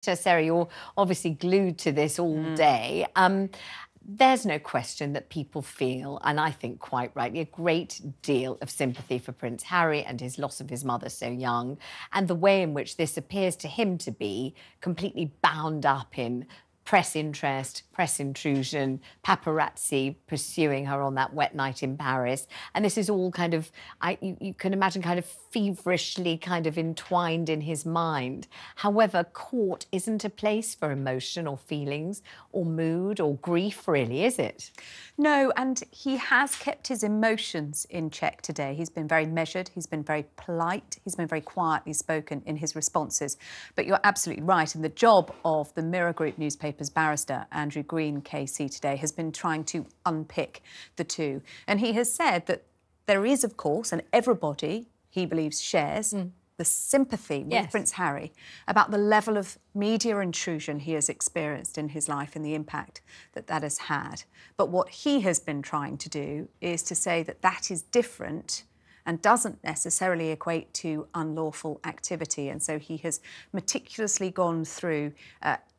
Sarah, you're obviously glued to this all day. There's no question that people feel, and I think quite rightly, a great deal of sympathy for Prince Harry and his loss of his mother so young, and the way in which this appears to him to be completely bound up in press interest, press intrusion, paparazzi pursuing her on that wet night in Paris. And this is all kind of, you can imagine, kind of feverishly kind of entwined in his mind. However, court isn't a place for emotion or feelings or mood or grief, really, is it? No, and he has kept his emotions in check today. He's been very measured, he's been very polite, he's been very quietly spoken in his responses. But you're absolutely right, and the job of the Mirror Group newspaper's barrister, Andrew Green KC, today has been trying to unpick the two. And he has said that there is, of course, and everybody, he believes, shares the sympathy with Prince Harry about the level of media intrusion he has experienced in his life and the impact that that has had. But what he has been trying to do is to say that that is different and doesn't necessarily equate to unlawful activity. And so he has meticulously gone through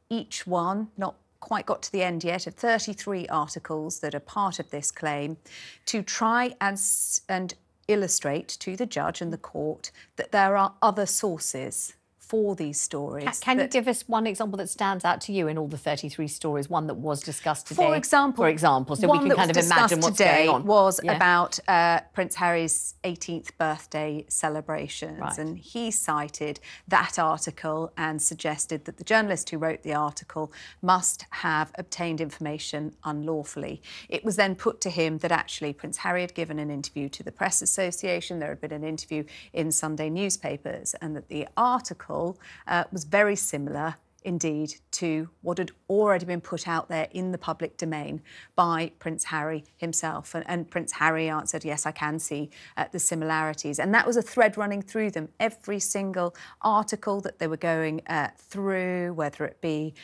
each one, not quite got to the end yet, of 33 articles that are part of this claim, to try and illustrate to the judge and the court that there are other sources for these stories. Can you give us one example that stands out to you in all the 33 stories, one that was discussed today? For example, so we can kind of imagine what's going on. Was about Prince Harry's 18th birthday celebrations, and he cited that article and suggested that the journalist who wrote the article must have obtained information unlawfully. It was then put to him that actually Prince Harry had given an interview to the Press Association, there had been an interview in Sunday newspapers, and that the article was very similar indeed to what had already been put out there in the public domain by Prince Harry himself. And Prince Harry answered, yes, I can see the similarities. And that was a thread running through them. Every single article that they were going through, whether it be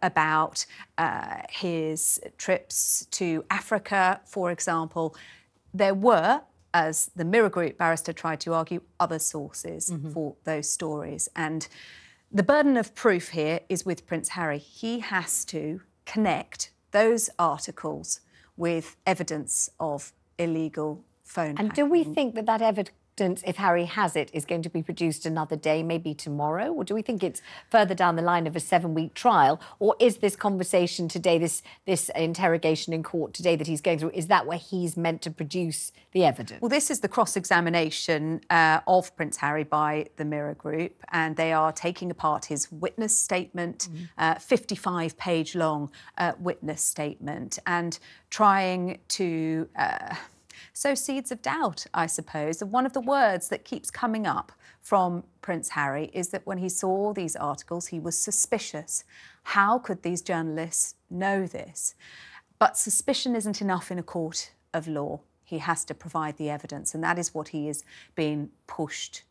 about his trips to Africa, for example, there were, as the Mirror Group barrister tried to argue, other sources for those stories. And the burden of proof here is with Prince Harry. He has to connect those articles with evidence of illegal phone hacking. And do we think that that evidence, if Harry has it, is going to be produced another day, maybe tomorrow? Or do we think it's further down the line of a 7-week trial? Or is this conversation today, this interrogation in court today that he's going through, is that where he's meant to produce the evidence? Well, this is the cross-examination of Prince Harry by the Mirror Group, and they are taking apart his witness statement, 55-page long witness statement, and trying to sow seeds of doubt, I suppose. And one of the words that keeps coming up from Prince Harry is that when he saw these articles, he was suspicious. How could these journalists know this? But suspicion isn't enough in a court of law. He has to provide the evidence, and that is what he is being pushed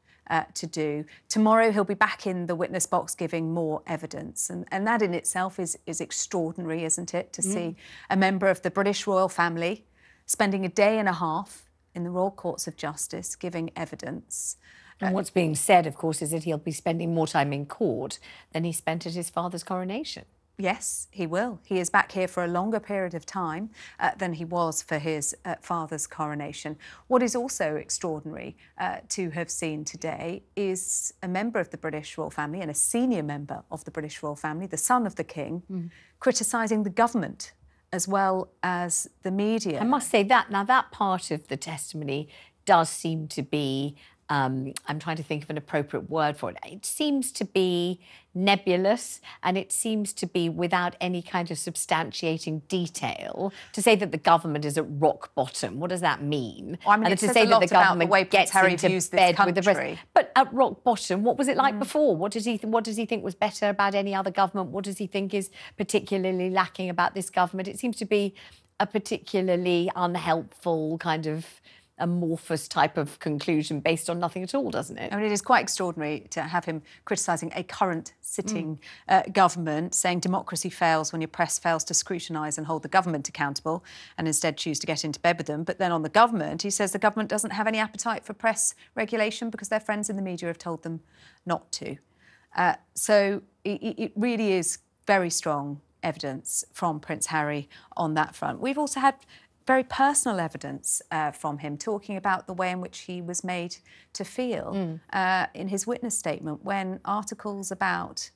to do. Tomorrow he'll be back in the witness box giving more evidence, and that in itself is extraordinary, isn't it, to see a member of the British royal family spending a day and a half in the Royal Courts of Justice giving evidence. And what's being said, of course, is that he'll be spending more time in court than he spent at his father's coronation. Yes, he will. He is back here for a longer period of time than he was for his father's coronation. What is also extraordinary to have seen today is a member of the British royal family and a senior member of the British royal family, the son of the King, criticising the government as well as the media. I must say that, now that part of the testimony does seem to be, I'm trying to think of an appropriate word for it. It seems to be nebulous, and it seems to be without any kind of substantiating detail. To say that the government is at rock bottom, what does that mean? Well, I mean, and it to says say a that lot the government about the way gets Harry into views this bed with the country. press. But at rock bottom, what was it like before? What does he think was better about any other government? What does he think is particularly lacking about this government? It seems to be a particularly unhelpful kind of amorphous type of conclusion based on nothing at all, doesn't it? I mean, it is quite extraordinary to have him criticising a current sitting government, saying democracy fails when your press fails to scrutinise and hold the government accountable and instead choose to get into bed with them. But then on the government, he says the government doesn't have any appetite for press regulation because their friends in the media have told them not to. So it really is very strong evidence from Prince Harry on that front. We've also had very personal evidence from him, talking about the way in which he was made to feel in his witness statement when articles about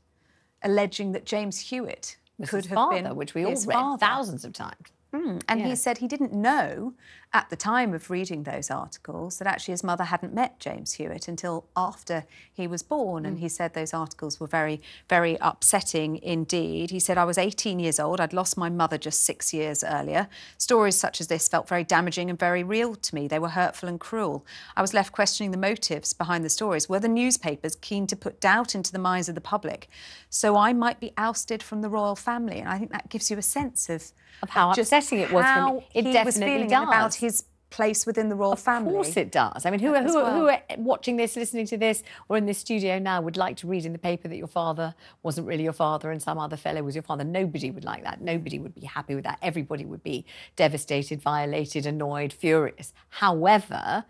alleging that James Hewitt could have been which we all read thousands of times. And he said he didn't know at the time of reading those articles that actually his mother hadn't met James Hewitt until after he was born. And he said those articles were very, very upsetting indeed. He said, I was 18 years old. I'd lost my mother just 6 years earlier. Stories such as this felt very damaging and very real to me. They were hurtful and cruel. I was left questioning the motives behind the stories. Were the newspapers keen to put doubt into the minds of the public so I might be ousted from the royal family? And I think that gives you a sense of how upsetting it was for him. It definitely does. About his place within the royal family. Of course it does. I mean, who are watching this, listening to this, or in this studio now would like to read in the paper that your father wasn't really your father and some other fellow was your father? Nobody would like that. Nobody would be happy with that. Everybody would be devastated, violated, annoyed, furious. However,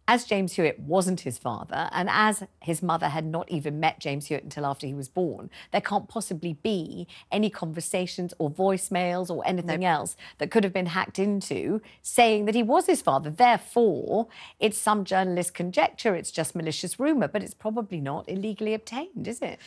as James Hewitt wasn't his father, and as his mother had not even met James Hewitt until after he was born, there can't possibly be any conversations or voicemails or anything else that could have been hacked into saying that he was his father. Therefore, it's some journalist conjecture, it's just malicious rumour, but it's probably not illegally obtained, is it?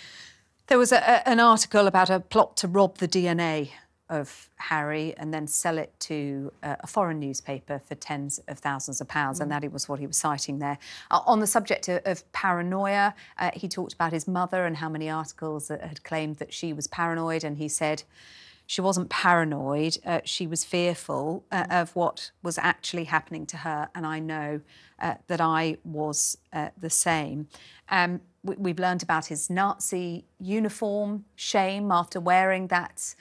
There was an article about a plot to rob the DNA of Harry and then sell it to a foreign newspaper for tens of thousands of pounds, and that was what he was citing there. On the subject of paranoia, he talked about his mother and how many articles had claimed that she was paranoid, and he said she wasn't paranoid, she was fearful of what was actually happening to her, and I know that I was the same. We've learned about his Nazi uniform shame after wearing that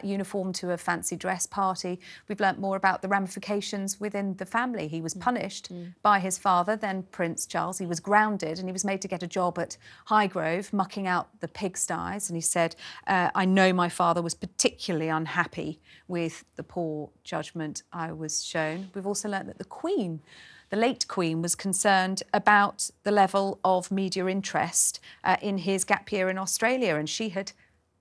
uniform to a fancy dress party. We've learnt more about the ramifications within the family. He was punished by his father, then Prince Charles. He was grounded and he was made to get a job at Highgrove, mucking out the pigsties. And he said, I know my father was particularly unhappy with the poor judgment I was shown. We've also learnt that the Queen, the late Queen, was concerned about the level of media interest in his gap year in Australia, and she had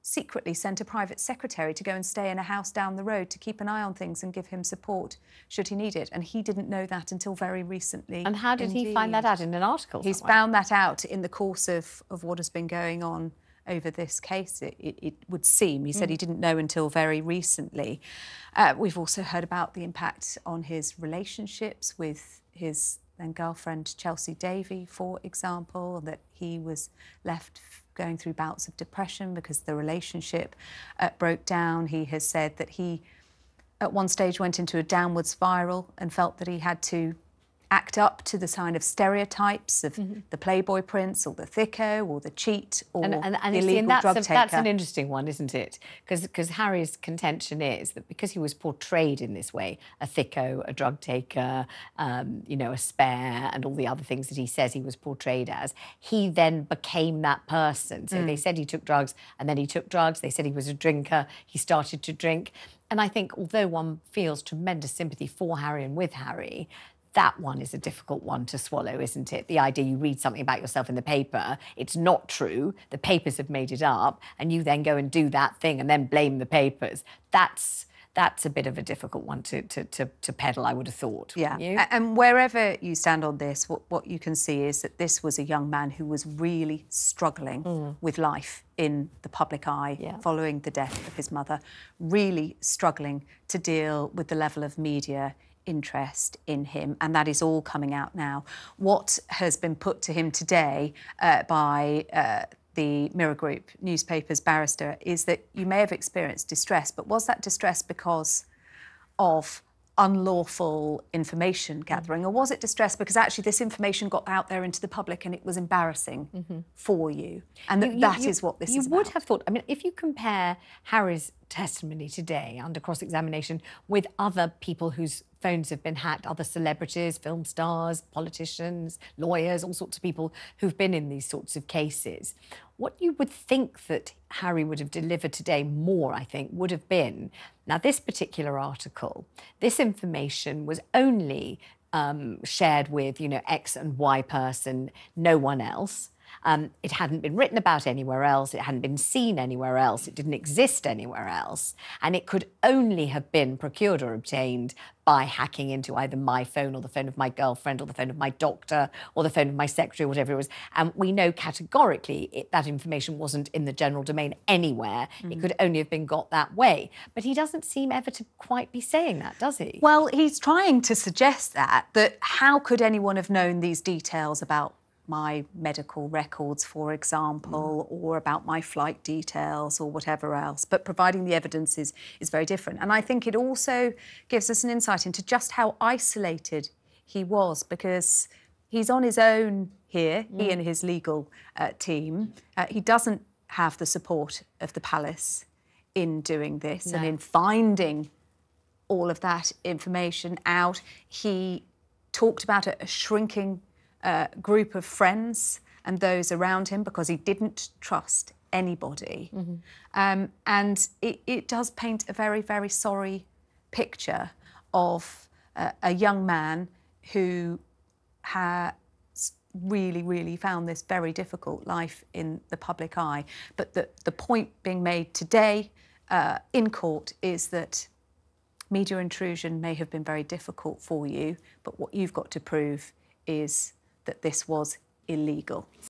secretly sent a private secretary to go and stay in a house down the road to keep an eye on things and give him support should he need it. And he didn't know that until very recently. And how did he find that out? In an article? He's found that out in the course of what has been going on over this case, it would seem. He said he didn't know until very recently. We've also heard about the impact on his relationships with his then girlfriend Chelsea Davy, for example, that he was left going through bouts of depression because the relationship broke down. He has said that he at one stage went into a downward spiral and felt that he had to act up to the kind of stereotypes of the Playboy prince or the thicko or the cheat or the illegal drug taker. That's an interesting one, isn't it? Because Harry's contention is that because he was portrayed in this way, a thicko, a drug taker, you know, a spare, and all the other things that he says he was portrayed as, he then became that person. So they said he took drugs, and then he took drugs. They said he was a drinker. He started to drink. And I think although one feels tremendous sympathy for Harry and with Harry, that one is a difficult one to swallow, isn't it? The idea you read something about yourself in the paper, it's not true, the papers have made it up, and you then go and do that thing and then blame the papers. That's a bit of a difficult one to peddle, I would have thought. Yeah, and wherever you stand on this, what you can see is that this was a young man who was really struggling with life in the public eye following the death of his mother, really struggling to deal with the level of media interest in him, and that is all coming out now. What has been put to him today by the Mirror Group newspaper's barrister is that you may have experienced distress, but was that distress because of unlawful information gathering, or was it distress because actually this information got out there into the public and it was embarrassing for you? And that is what this is about. You would have thought, I mean, if you compare Harry's testimony today under cross-examination with other people whose phones have been hacked, other celebrities, film stars, politicians, lawyers, all sorts of people who've been in these sorts of cases, what you would think that Harry would have delivered today more, I think, would have been, now this particular article, this information was only shared with, you know, X and Y person, no one else. It hadn't been written about anywhere else. It hadn't been seen anywhere else. It didn't exist anywhere else. And it could only have been procured or obtained by hacking into either my phone or the phone of my girlfriend or the phone of my doctor or the phone of my secretary or whatever it was. And we know categorically that information wasn't in the general domain anywhere. It could only have been got that way. But he doesn't seem ever to quite be saying that, does he? Well, he's trying to suggest that how could anyone have known these details about my medical records, for example, or about my flight details or whatever else. But providing the evidence is very different. And I think it also gives us an insight into just how isolated he was, because he's on his own here, he and his legal team. He doesn't have the support of the palace in doing this and in finding all of that information out. He talked about a shrinking group of friends and those around him because he didn't trust anybody. And it does paint a very, very sorry picture of a young man who has really, really found this very difficult life in the public eye. But the point being made today in court is that media intrusion may have been very difficult for you, but what you've got to prove is that this was illegal.